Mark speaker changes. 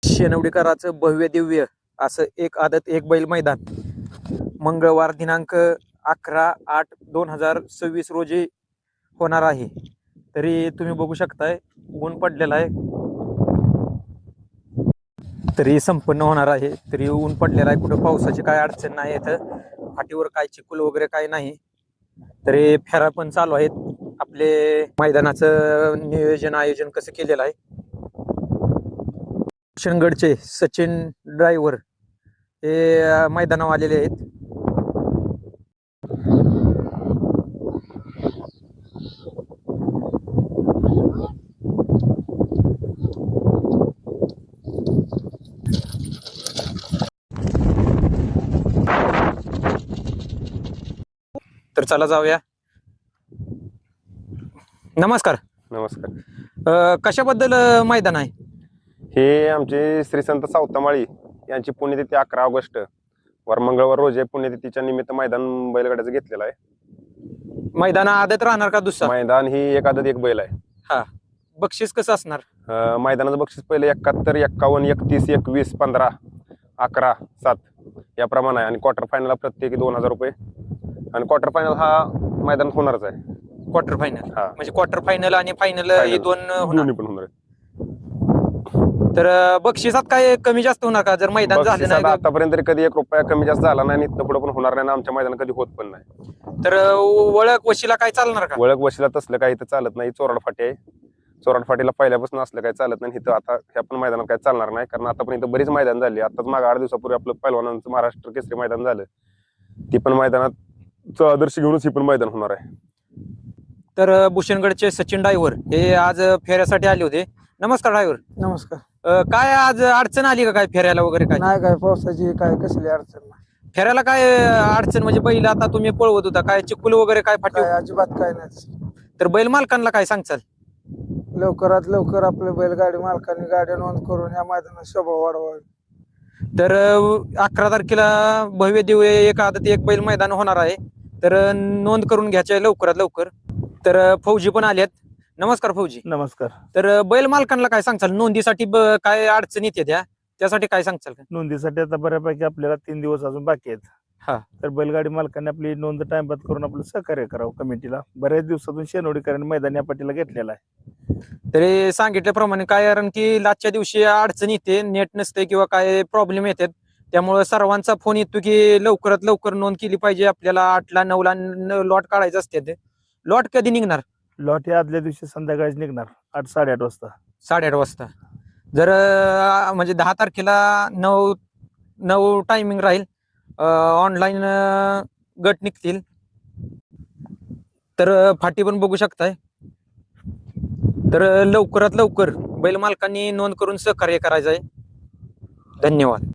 Speaker 1: शेनवडीकरांचं भव्य दिव्य असं एक आदत एक बैल मैदान मंगळवार दिनांक 11/8/2026 रोजी होणार आहे. तरी तुम्ही बघू शकताय ऊन पडलेला आहे, तरी संपन्न होणार आहे. तरी ऊन पडलेला आहे, कुठं पावसाची काय अडचण नाही, इथं फाटीवर काय चिखल वगैरे काय नाही. तरी फेरा पण चालू आहेत. आपले मैदानाचं नियोजन आयोजन कसं केलेलं आहे. शंगडचे सचिन ड्रायव्हर हे मैदानावर आलेले आहेत. तर चला जाऊया. नमस्कार.
Speaker 2: नमस्कार.
Speaker 1: कशाबद्दल मैदान आहे?
Speaker 2: हे आमचे श्री संत सावतामाळी यांची पुण्यतिथी 11 ऑगस्ट वर मंगळवार रोजी पुण्यतिथीच्या निमित्त मैदान बैलगाड्याचं घेतलेलं आहे.
Speaker 1: मैदान आदत राहणार का दुसरा?
Speaker 2: मैदान ही एक आदत एक बैल आहे.
Speaker 1: हा, बक्षीस कसं असणार?
Speaker 2: मैदानाचं बक्षीस पहिले 71, 51, 31, 21, 15, 11, 7 याप्रमाणे आहे. आणि क्वार्टर फायनलला प्रत्येकी 2000 रुपये. आणि क्वार्टर फायनल हा मैदान होणारच आहे.
Speaker 1: क्वार्टर फायनल
Speaker 2: हा,
Speaker 1: म्हणजे क्वार्टर फायनल आणि फायनल हे
Speaker 2: दोन्ही पण होणार आहे.
Speaker 1: तर बक्षिसात काय कमी जास्त होणार का जर मैदान झालं
Speaker 2: बक्षिसात
Speaker 1: नाही?
Speaker 2: आतापर्यंत कधी 1 रुपया कमी जास्त झाला नाही आणि पुढे पण होणार नाही ना. आमच्या मैदानात कधी होत पण नाही.
Speaker 1: तर ओळख वशिला काय चालणार का?
Speaker 2: ओळख वशिला तसलं काही तर चालत नाही. चोराड फाटी आहे. चोराड फाटीला पहिल्यापासून असलं काही चालत नाही. इथं आता ह्या पण मैदानात काही चालणार नाही, कारण आता पण इथं बरीच मैदान झाली. आताच मागे 8 दिवसापूर्वी आपलं पहिलवानांचं महाराष्ट्र केसरी मैदान झालं. ती पण मैदानात आदर्श घेऊनच ही पण मैदान होणार आहे.
Speaker 1: तर भूषणगडचे सचिन ड्रायव्हर हे आज फेऱ्यासाठी आले होते. नमस्कार ड्रायव्हर.
Speaker 3: नमस्कार.
Speaker 1: काय आज अडचण आली का काय फेऱ्याला वगैरे? काय
Speaker 3: नाही, काय पावसाची काय कसली अडचण नाही.
Speaker 1: फेऱ्याला काय अडचण म्हणजे बैल आता तुम्ही पळवत होता, काय चिखल वगैरे काय फाटी?
Speaker 3: काय अजिबात काय नाही.
Speaker 1: तर बैल मालकांना काय सांगचाल?
Speaker 3: लवकरात लवकर आपल्या बैलगाडी मालकांनी गाड्या नोंद करून या मैदानात शोभा वाढवावी.
Speaker 1: तर 11 तारखेला भव्य दिव्य एक आदत एक बैल मैदान होणार आहे. तर नोंद करून घ्यायचे लवकरात लवकर. तर फौजी पण आलेत. नमस्कार फौजी.
Speaker 3: नमस्कार.
Speaker 1: तर बैल मालकांना काय सांगचाल? नोंदीसाठी काय अडचण येते त्यासाठी काय सांगचाल?
Speaker 3: नोंदीसाठी आता बऱ्यापैकी आपल्याला 3 दिवस अजून बाकी आहेत.
Speaker 1: हा.
Speaker 3: तर बैलगाडी मालकांनी आपली नोंद टाइमबाद करून आपलं सहकार्य करावं कमिटीला. बऱ्याच दिवसातून शेनवडीकरांनी मैदान या पाटीला घेतलेला आहे.
Speaker 1: तरी सांगितल्याप्रमाणे काय, कारण की लाजच्या दिवशी अडचण येते, नेट नसते किंवा काय प्रॉब्लेम येतात. त्यामुळे सर्वांचा फोन येतो की लवकरात लवकर नोंद केली पाहिजे. आपल्याला 8ला 9ला लॉट काढायचं असते. लॉट कधी निघणार?
Speaker 3: लॉट हे आदल्या दिवशी संध्याकाळी निघणार 8-8:30 वाजता.
Speaker 1: 8:30 वाजता. जर म्हणजे 10 तारखेला 9 टायमिंग राहील. ऑनलाईन गट निघतील. तर फाटी पण बघू शकताय. तर लवकरात लवकर बैल मालकांनी नोंद करून सहकार्य करायचं आहे. धन्यवाद.